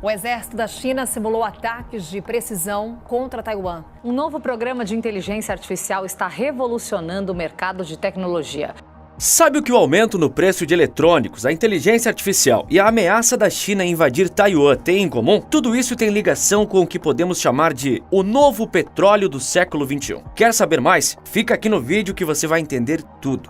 O exército da China simulou ataques de precisão contra Taiwan. Um novo programa de inteligência artificial está revolucionando o mercado de tecnologia. Sabe o que o aumento no preço de eletrônicos, a inteligência artificial e a ameaça da China em invadir Taiwan têm em comum? Tudo isso tem ligação com o que podemos chamar de o novo petróleo do século XXI. Quer saber mais? Fica aqui no vídeo que você vai entender tudo.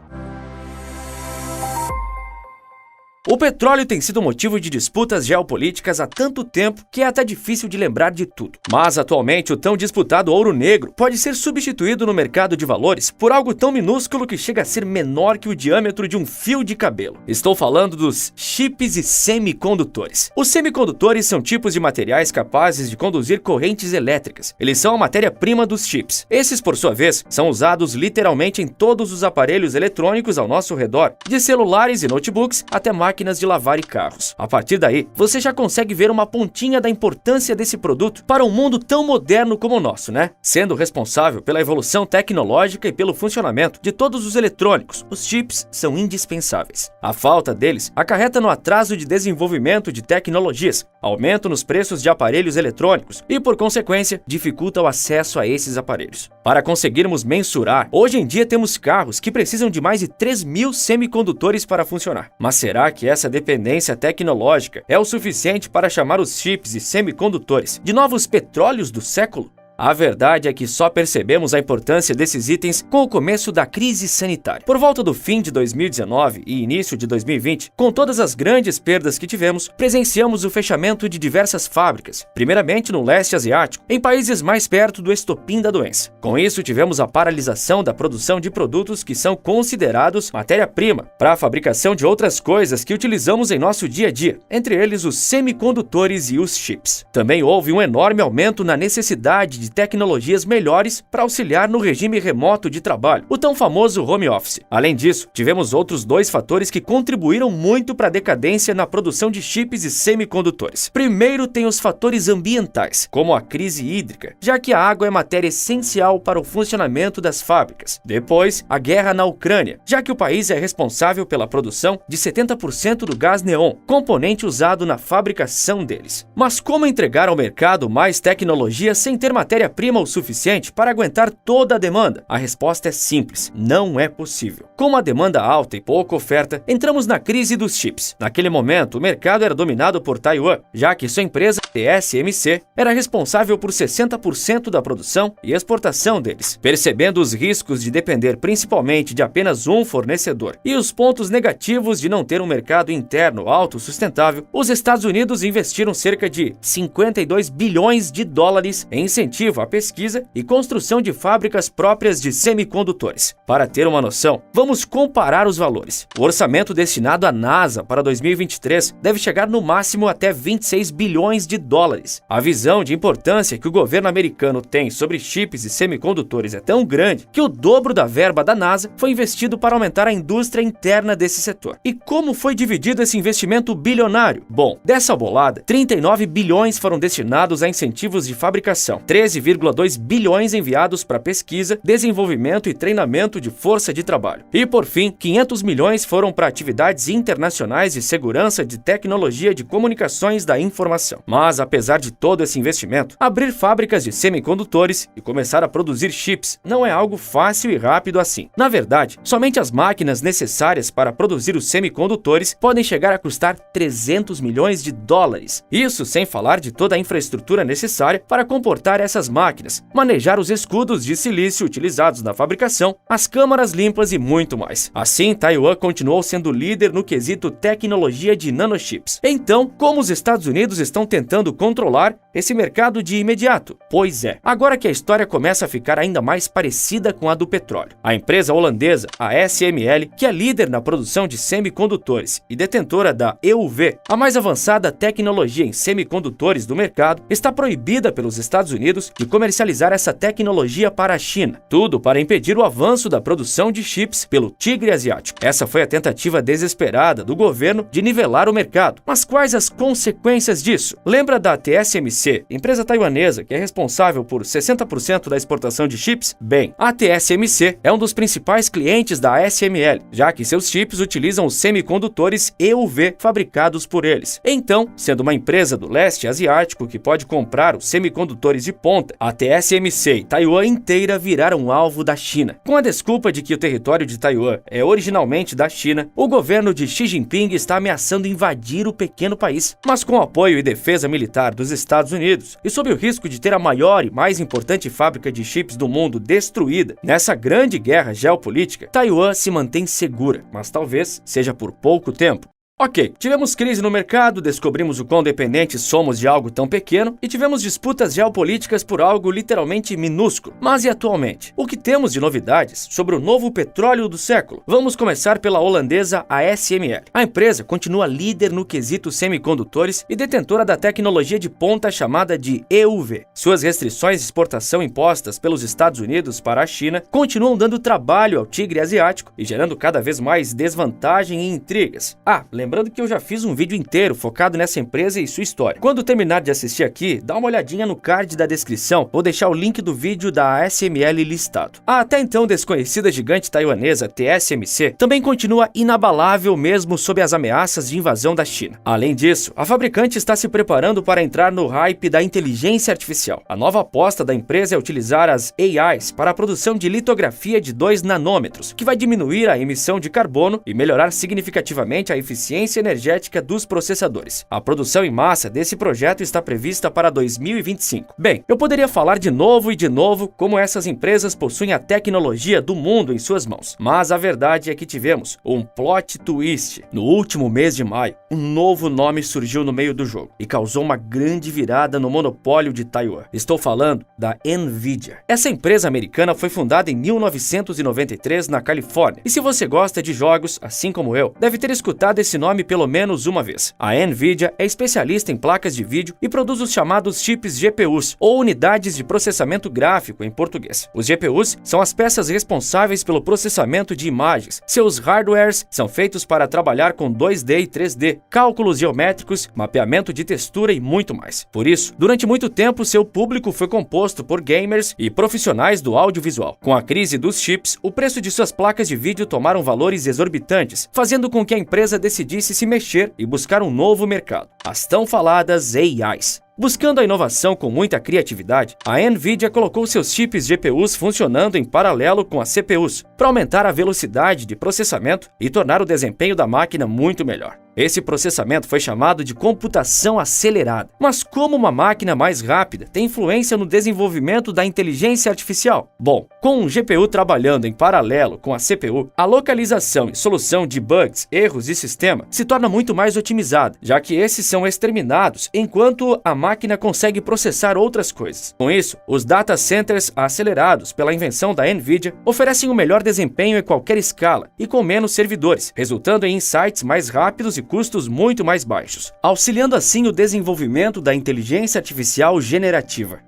O petróleo tem sido motivo de disputas geopolíticas há tanto tempo que é até difícil de lembrar de tudo. Mas atualmente o tão disputado ouro negro pode ser substituído no mercado de valores por algo tão minúsculo que chega a ser menor que o diâmetro de um fio de cabelo. Estou falando dos chips e semicondutores. Os semicondutores são tipos de materiais capazes de conduzir correntes elétricas. Eles são a matéria-prima dos chips. Esses, por sua vez, são usados literalmente em todos os aparelhos eletrônicos ao nosso redor, de celulares e notebooks até máquinas de lavar e carros. A partir daí, você já consegue ver uma pontinha da importância desse produto para um mundo tão moderno como o nosso, né? Sendo responsável pela evolução tecnológica e pelo funcionamento de todos os eletrônicos, os chips são indispensáveis. A falta deles acarreta no atraso de desenvolvimento de tecnologias, aumento nos preços de aparelhos eletrônicos e, por consequência, dificulta o acesso a esses aparelhos. Para conseguirmos mensurar, hoje em dia temos carros que precisam de mais de 3.000 semicondutores para funcionar. Mas será que essa dependência tecnológica é o suficiente para chamar os chips e semicondutores de novos petróleos do século? A verdade é que só percebemos a importância desses itens com o começo da crise sanitária. Por volta do fim de 2019 e início de 2020, com todas as grandes perdas que tivemos, presenciamos o fechamento de diversas fábricas, primeiramente no leste asiático, em países mais perto do estopim da doença. Com isso, tivemos a paralisação da produção de produtos que são considerados matéria-prima para a fabricação de outras coisas que utilizamos em nosso dia a dia, entre eles os semicondutores e os chips. Também houve um enorme aumento na necessidade de tecnologias melhores para auxiliar no regime remoto de trabalho, o tão famoso home office. Além disso, tivemos outros dois fatores que contribuíram muito para a decadência na produção de chips e semicondutores. Primeiro, tem os fatores ambientais, como a crise hídrica, já que a água é matéria essencial para o funcionamento das fábricas. Depois, a guerra na Ucrânia, já que o país é responsável pela produção de 70% do gás neon, componente usado na fabricação deles. Mas como entregar ao mercado mais tecnologia sem ter matéria-prima o suficiente para aguentar toda a demanda? A resposta é simples: não é possível. Com uma demanda alta e pouca oferta, entramos na crise dos chips. Naquele momento, o mercado era dominado por Taiwan, já que sua empresa, TSMC, era responsável por 60% da produção e exportação deles. Percebendo os riscos de depender principalmente de apenas um fornecedor e os pontos negativos de não ter um mercado interno autossustentável, os Estados Unidos investiram cerca de 52 bilhões de dólares em incentivo à pesquisa e construção de fábricas próprias de semicondutores. Para ter uma noção, vamos comparar os valores. O orçamento destinado à NASA para 2023 deve chegar no máximo até 26 bilhões de dólares. A visão de importância que o governo americano tem sobre chips e semicondutores é tão grande que o dobro da verba da NASA foi investido para aumentar a indústria interna desse setor. E como foi dividido esse investimento bilionário? Bom, dessa bolada, 39 bilhões foram destinados a incentivos de fabricação, 13,2 bilhões enviados para pesquisa, desenvolvimento e treinamento de força de trabalho. E, por fim, 500 milhões foram para atividades internacionais de segurança de tecnologia de comunicações da informação. Mas, apesar de todo esse investimento, abrir fábricas de semicondutores e começar a produzir chips não é algo fácil e rápido assim. Na verdade, somente as máquinas necessárias para produzir os semicondutores podem chegar a custar 300 milhões de dólares. Isso sem falar de toda a infraestrutura necessária para comportar essas máquinas, manejar os escudos de silício utilizados na fabricação, as câmaras limpas e muito mais. Assim, Taiwan continuou sendo líder no quesito tecnologia de nanochips. Então, como os Estados Unidos estão tentando controlar esse mercado de imediato? Pois é, agora que a história começa a ficar ainda mais parecida com a do petróleo. A empresa holandesa, a SML, que é líder na produção de semicondutores e detentora da EUV, a mais avançada tecnologia em semicondutores do mercado, está proibida pelos Estados Unidos de comercializar essa tecnologia para a China. Tudo para impedir o avanço da produção de chips pelo tigre asiático. Essa foi a tentativa desesperada do governo de nivelar o mercado. Mas quais as consequências disso? Lembra da TSMC, empresa taiwanesa que é responsável por 60% da exportação de chips? Bem, a TSMC é um dos principais clientes da ASML, já que seus chips utilizam os semicondutores EUV fabricados por eles. Então, sendo uma empresa do leste asiático que pode comprar os semicondutores de ponta, a TSMC e Taiwan inteira viraram alvo da China. Com a desculpa de que o território de Taiwan é originalmente da China, o governo de Xi Jinping está ameaçando invadir o pequeno país, mas com apoio e defesa militar dos Estados Unidos e sob o risco de ter a maior e mais importante fábrica de chips do mundo destruída. Nessa grande guerra geopolítica, Taiwan se mantém segura, mas talvez seja por pouco tempo. Ok, tivemos crise no mercado, descobrimos o quão dependentes somos de algo tão pequeno e tivemos disputas geopolíticas por algo literalmente minúsculo. Mas e atualmente? O que temos de novidades sobre o novo petróleo do século? Vamos começar pela holandesa ASML. A empresa continua líder no quesito semicondutores e detentora da tecnologia de ponta chamada de EUV. Suas restrições de exportação impostas pelos Estados Unidos para a China continuam dando trabalho ao tigre asiático e gerando cada vez mais desvantagem e intrigas. Lembrando que eu já fiz um vídeo inteiro focado nessa empresa e sua história. Quando terminar de assistir aqui, dá uma olhadinha no card da descrição, vou deixar o link do vídeo da ASML listado. A até então desconhecida gigante taiwanesa TSMC também continua inabalável mesmo sob as ameaças de invasão da China. Além disso, a fabricante está se preparando para entrar no hype da inteligência artificial. A nova aposta da empresa é utilizar as AIs para a produção de litografia de 2 nanômetros, que vai diminuir a emissão de carbono e melhorar significativamente a eficiência energética dos processadores. A produção em massa desse projeto está prevista para 2025. Bem, eu poderia falar de novo e de novo como essas empresas possuem a tecnologia do mundo em suas mãos, mas a verdade é que tivemos um plot twist. No último mês de maio, um novo nome surgiu no meio do jogo e causou uma grande virada no monopólio de Taiwan. Estou falando da NVIDIA. Essa empresa americana foi fundada em 1993 na Califórnia, e se você gosta de jogos, assim como eu, deve ter escutado esse nome pelo menos uma vez. A NVIDIA é especialista em placas de vídeo e produz os chamados chips GPUs, ou unidades de processamento gráfico em português. Os GPUs são as peças responsáveis pelo processamento de imagens. Seus hardwares são feitos para trabalhar com 2D e 3D, cálculos geométricos, mapeamento de textura e muito mais. Por isso, durante muito tempo, seu público foi composto por gamers e profissionais do audiovisual. Com a crise dos chips, o preço de suas placas de vídeo tomaram valores exorbitantes, fazendo com que a empresa decidisse se mexer e buscar um novo mercado: as tão faladas AIs. Buscando a inovação com muita criatividade, a NVIDIA colocou seus chips GPUs funcionando em paralelo com as CPUs, para aumentar a velocidade de processamento e tornar o desempenho da máquina muito melhor. Esse processamento foi chamado de computação acelerada. Mas como uma máquina mais rápida tem influência no desenvolvimento da inteligência artificial? Bom, com um GPU trabalhando em paralelo com a CPU, a localização e solução de bugs, erros de sistema se torna muito mais otimizada, já que esses são exterminados enquanto a máquina consegue processar outras coisas. Com isso, os data centers acelerados pela invenção da NVIDIA oferecem o melhor desempenho em qualquer escala e com menos servidores, resultando em insights mais rápidos e custos muito mais baixos, auxiliando assim o desenvolvimento da inteligência artificial generativa.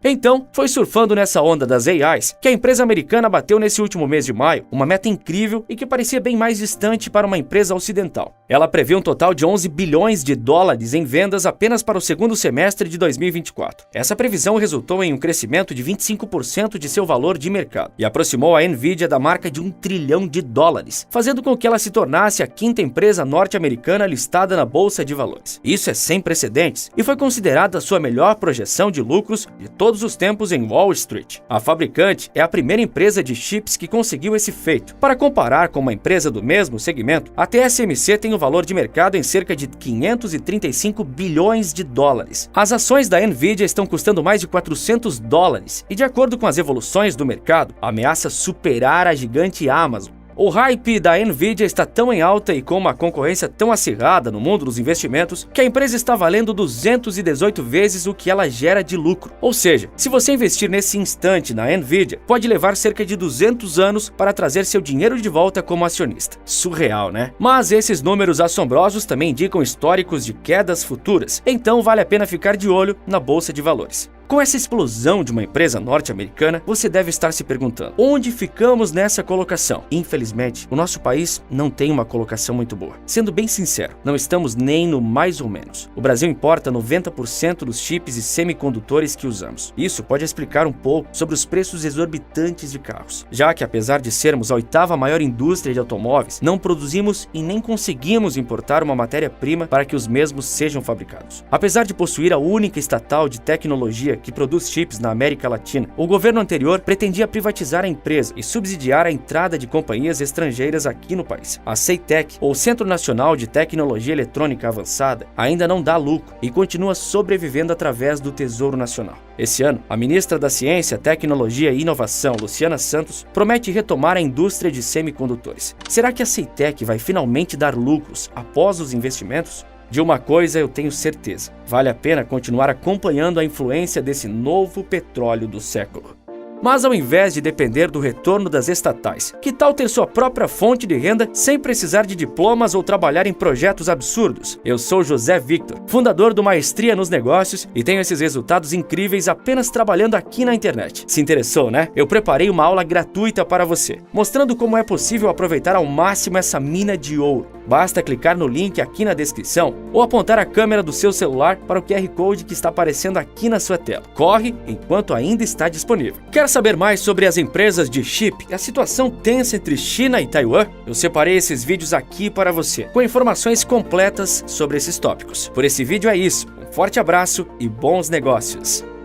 Então, foi surfando nessa onda das AIs que a empresa americana bateu nesse último mês de maio uma meta incrível e que parecia bem mais distante para uma empresa ocidental. Ela prevê um total de 11 bilhões de dólares em vendas apenas para o segundo semestre de 2024. Essa previsão resultou em um crescimento de 25% de seu valor de mercado e aproximou a NVIDIA da marca de 1 trilhão de dólares, fazendo com que ela se tornasse a quinta empresa norte-americana listada na Bolsa de Valores. Isso é sem precedentes e foi considerada a sua melhor projeção de lucros de todos os tempos em Wall Street. A fabricante é a primeira empresa de chips que conseguiu esse feito. Para comparar com uma empresa do mesmo segmento, a TSMC tem o valor de mercado em cerca de 535 bilhões de dólares. As ações da NVIDIA estão custando mais de 400 dólares e, de acordo com as evoluções do mercado, ameaça superar a gigante Amazon. O hype da NVIDIA está tão em alta e com uma concorrência tão acirrada no mundo dos investimentos que a empresa está valendo 218 vezes o que ela gera de lucro. Ou seja, se você investir nesse instante na NVIDIA, pode levar cerca de 200 anos para trazer seu dinheiro de volta como acionista. Surreal, né? Mas esses números assombrosos também indicam históricos de quedas futuras, então vale a pena ficar de olho na Bolsa de Valores. Com essa explosão de uma empresa norte-americana, você deve estar se perguntando: onde ficamos nessa colocação? Infelizmente, o nosso país não tem uma colocação muito boa. Sendo bem sincero, não estamos nem no mais ou menos. O Brasil importa 90% dos chips e semicondutores que usamos. Isso pode explicar um pouco sobre os preços exorbitantes de carros, já que apesar de sermos a 8ª maior indústria de automóveis, não produzimos e nem conseguimos importar uma matéria-prima para que os mesmos sejam fabricados. Apesar de possuir a única estatal de tecnologia que produz chips na América Latina, o governo anterior pretendia privatizar a empresa e subsidiar a entrada de companhias estrangeiras aqui no país. A CEITEC, ou Centro Nacional de Tecnologia Eletrônica Avançada, ainda não dá lucro e continua sobrevivendo através do Tesouro Nacional. Esse ano, a ministra da Ciência, Tecnologia e Inovação, Luciana Santos, promete retomar a indústria de semicondutores. Será que a CEITEC vai finalmente dar lucros após os investimentos? De uma coisa eu tenho certeza: vale a pena continuar acompanhando a influência desse novo petróleo do século. Mas ao invés de depender do retorno das estatais, que tal ter sua própria fonte de renda sem precisar de diplomas ou trabalhar em projetos absurdos? Eu sou José Victor, fundador do Maestria nos Negócios, e tenho esses resultados incríveis apenas trabalhando aqui na internet. Se interessou, né? Eu preparei uma aula gratuita para você, mostrando como é possível aproveitar ao máximo essa mina de ouro. Basta clicar no link aqui na descrição ou apontar a câmera do seu celular para o QR Code que está aparecendo aqui na sua tela. Corre enquanto ainda está disponível. Quer saber mais sobre as empresas de chip e a situação tensa entre China e Taiwan? Eu separei esses vídeos aqui para você, com informações completas sobre esses tópicos. Por esse vídeo é isso. Um forte abraço e bons negócios!